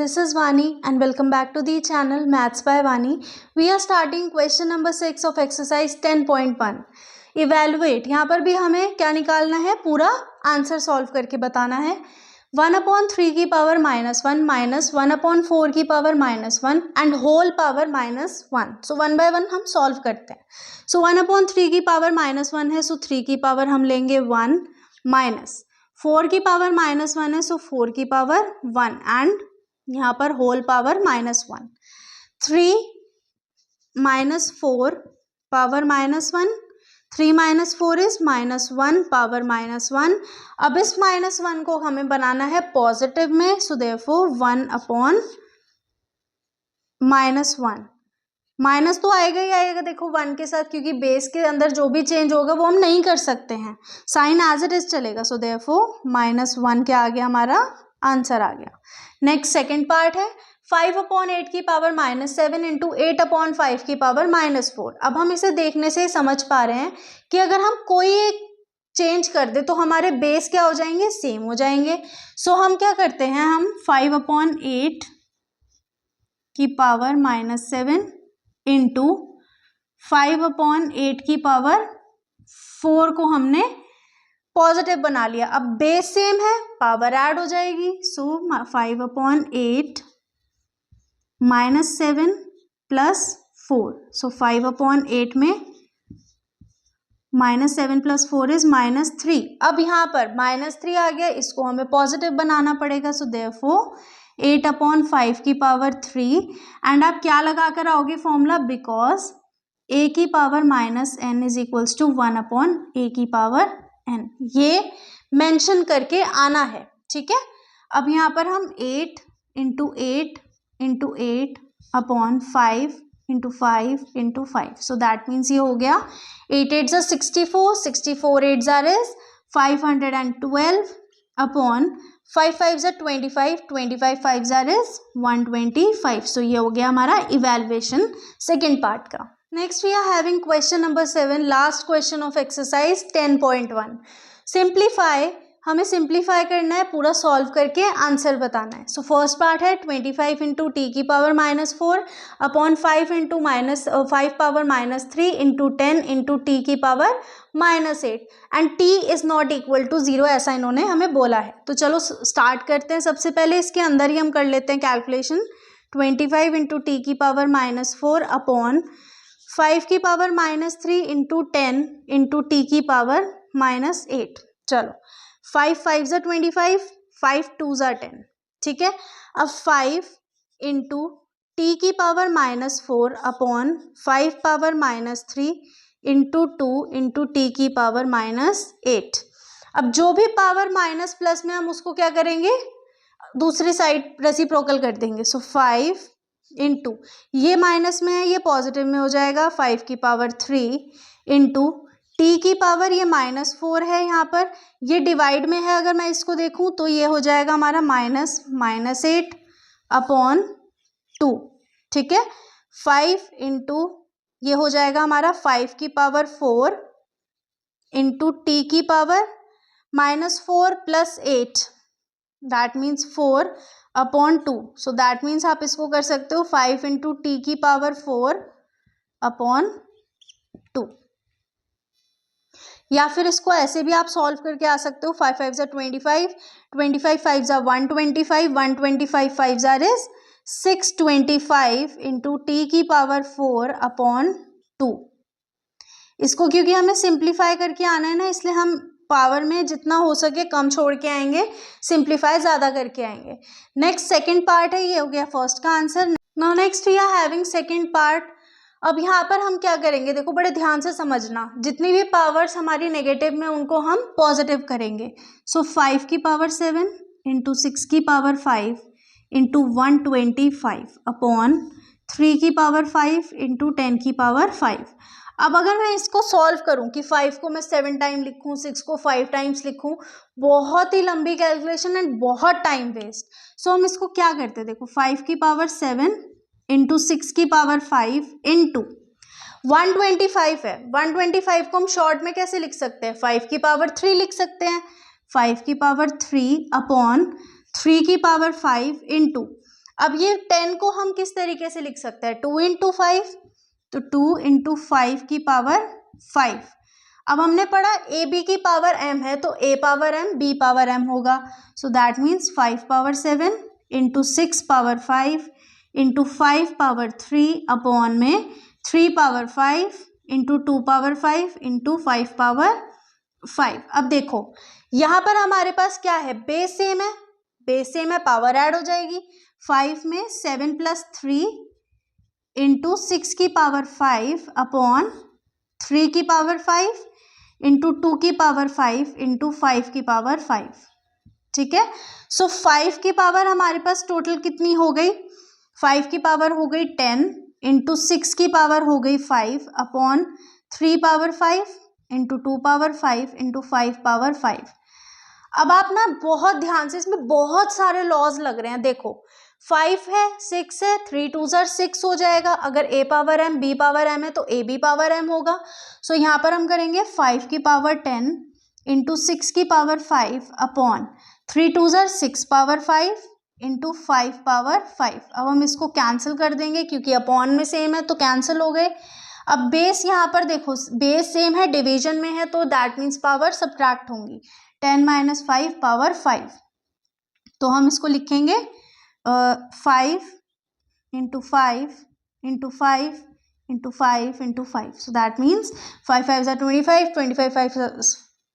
this is Vani and welcome back to the channel Maths by Vani. We are starting question number 6 of exercise 10.1. Evaluate. यहाँ पर भी हमें क्या निकालना है, पूरा आंसर सॉल्व करके बताना है. 1/3 की पावर -1 माइनस 1/4 की power -1 and whole power -1. So 1 by 1 हम सॉल्व करते हैं. सो 1/3 की पावर -1 है, सो 3 की पावर हम लेंगे 1 माइनस 4 की पावर -1 है, सो 4 की पावर 1 एंड यहाँ पर whole power -1. 3 minus 4 power -1, 3 minus 4 is -1 power -1. अब इस -1 को हमें बनाना है पॉजिटिव में, सो देयरफॉर 1/-1 माइनस तो आएगा ही आएगा. देखो 1 के साथ, क्योंकि बेस के अंदर जो भी चेंज होगा वो हम नहीं कर सकते हैं, साइन एज इट इज चलेगा. सो देयरफॉर -1 क्या आ गया, हमारा आंसर आ गया. नेक्स्ट सेकंड पार्ट है 5/8 की पावर -7 इंटू 8/5 की पावर -4. अब हम इसे देखने से ही समझ पा रहे हैं कि अगर हम कोई एक चेंज कर दे तो हमारे बेस क्या हो जाएंगे, सेम हो जाएंगे. सो हम क्या करते हैं, हम 5/8 की पावर -7 इंटू 5/8 की पावर 4 को हमने पॉजिटिव बना लिया. अब बेस सेम है, पावर ऐड हो जाएगी. सो 5/8 -7 प्लस 4. सो 5/8 में -7 प्लस 4 इज -3. अब यहाँ पर -3 आ गया, इसको हमें पॉजिटिव बनाना पड़ेगा. सो देयरफॉर 8/5 की पावर 3 एंड आप क्या लगा कर आओगे फॉर्मूला, बिकॉज a की power -n is equals to 1/a की पावर n. ये मेंशन करके आना है, ठीक है. अब यहाँ पर हम 8 into 8 into 8/5 into 5 into 5. So that means ये हो गया 8 8 ज़ा 64, 64 8 ज़ा इज 512 अपॉन 5 5 ज़ा 25, 25 5 ज़ा इज 125. सो ये हो गया हमारा इवैल्यूएशन सेकेंड पार्ट का. Next we are having question number 7, last question of exercise 10.1. Simplify. हमें सिंप्लीफाई करना है, पूरा सॉल्व करके आंसर बताना है. सो फर्स्ट पार्ट है 25 इंटू टी की power -4 upon 5 into -5 power -3 into 10 into T की power -8 and T is not equal to 0, ऐसा इन्होंने हमें बोला है. तो चलो स्टार्ट करते हैं. सबसे पहले इसके अंदर ही हम कर लेते हैं कैलकुलेशन. 25 इंटू टी की पावर -4 अपॉन 5 की पावर -3 इंटू 10 इंटू टी की पावर -8. चलो 5 5 ज़ा 25, 5 2 ज़ा 10, ठीक है. अब 5 इंटू टी की power -4 upon 5 power -3 into 2 into T की पावर -8. अब जो भी पावर माइनस प्लस में हम उसको क्या करेंगे, दूसरी साइड रेसिप्रोकल कर देंगे. सो 5 इंटू ये माइनस में है, ये पॉजिटिव में हो जाएगा, 5 की पावर 3 इंटू टी की पावर ये -4 है, यहाँ पर ये डिवाइड में है. अगर मैं इसको देखूँ तो ये हो जाएगा हमारा -8 अपॉन 2, ठीक है. 5 इंटू ये हो जाएगा हमारा 5 की पावर 4 इंटू टी की power -4 plus 8, that means 4/2. So that means आप इसको कर सकते हो 5 इंटू टी की पावर 4/2, या फिर इसको ऐसे भी आप सॉल्व करके आ सकते हो. 5 5 ज़ा 25, 25 5 ज़ा 125, 125 5 ज़ा इज 625 इंटू टी की पावर 4/2. इसको क्योंकि हमें सिंप्लीफाई करके आना है ना, इसलिए हम पावर में जितना हो सके कम छोड़ के आएंगे, सिंप्लीफाई ज़्यादा करके आएंगे. नेक्स्ट सेकेंड पार्ट है, ये हो गया फर्स्ट का answer. Now next we are having second part. अब यहाँ पर हम क्या करेंगे, देखो बड़े ध्यान से समझना, जितनी भी पावर्स हमारी नेगेटिव में उनको हम पॉजिटिव करेंगे. सो 5 की पावर 7 इंटू 6 की पावर 5 इंटू 125 अपॉन 3 की पावर 5 इंटू 10 की पावर 5. अब अगर मैं इसको सॉल्व करूं कि 5 को मैं 7 टाइम लिखूं, 6 को 5 टाइम्स लिखूं, बहुत ही लंबी कैलकुलेशन एंड बहुत टाइम वेस्ट. सो हम इसको क्या करते हैं, देखो 5 की पावर 7 इंटू 6 की पावर 5 इंटू 125 है. 125 को हम शॉर्ट में कैसे लिख सकते हैं, 5 की पावर 3 लिख सकते हैं. 5 की पावर 3 अपॉन 3 की पावर 5 इंटू अब ये 10 को हम किस तरीके से लिख सकते हैं, 2 इंटू 5, तो 2 इंटू 5 की पावर 5। अब हमने पढ़ा ए बी की पावर m है तो a power m b power m होगा, so that means 5 power 7 into 6 power 5 into 5 power 3 upon में 3 power 5 into 2 power 5 into 5 power 5। अब देखो यहाँ पर हमारे पास क्या है, बेस सेम है, बेस सेम है, पावर ऐड हो जाएगी। 5 में 7 प्लस 3 इंटू 6 की पावर 5 अपॉन 3 की पावर 5 इंटू 2 की पावर 5 इंटू 5 की पावर 5, ठीक है। सो 5 की पावर हमारे पास टोटल कितनी हो गई, 5 की पावर हो गई 10 इंटू 6 की पावर हो गई 5 upon 3 power 5 into 2 power 5 into 5 power 5। अब आप ना बहुत ध्यान से, इसमें बहुत सारे लॉज लग रहे हैं। देखो 5 है, 6 है, 3 2 6 हो जाएगा। अगर a power m b power m है तो a b पावर m होगा। सो यहाँ पर हम करेंगे 5 की पावर 10 इंटू 6 की power 5 upon 3 2 6 power 5 into 5 power 5। अब हम इसको कैंसिल कर देंगे क्योंकि अपॉन में सेम है तो कैंसिल हो गए। अब बेस यहाँ पर देखो, बेस सेम है, डिवीजन में है, तो दैट मीन्स पावर सब्ट्रैक्ट होंगी। 10 माइनस 5 पावर 5, तो हम इसको लिखेंगे 5 into 5 into 5 into 5 into 5, so that means 5 5 ज़ा 25, 25 5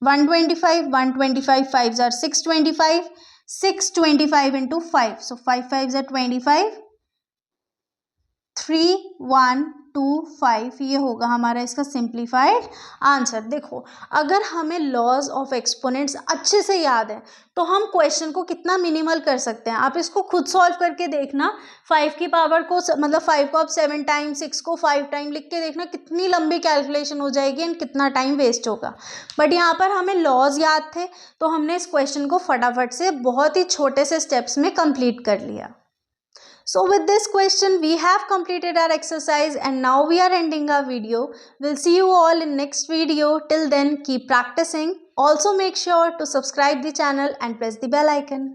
125, 125 5 ज़ा 625, 625 इंटू 5, सो 5 5 ज़ा 25, 3 1 2 5, ये होगा हमारा इसका सिंप्लीफाइड आंसर। देखो अगर हमें लॉज ऑफ एक्सपोनेंट्स अच्छे से याद है तो हम क्वेश्चन को कितना मिनिमल कर सकते हैं। आप इसको खुद सॉल्व करके देखना, 5 की पावर को मतलब 5 को आप 7 टाइम, 6 को 5 टाइम लिख के देखना, कितनी लंबी कैलकुलेशन हो जाएगी एंड कितना टाइम वेस्ट होगा। बट यहाँ पर हमें लॉज याद थे तो हमने इस क्वेश्चन को फटाफट से बहुत ही छोटे से स्टेप्स में कंप्लीट कर लिया। So with this question we have completed our exercise and now we are ending our video. We'll see you all in next video. Till then keep practicing. Also make sure to subscribe the channel and press the bell icon.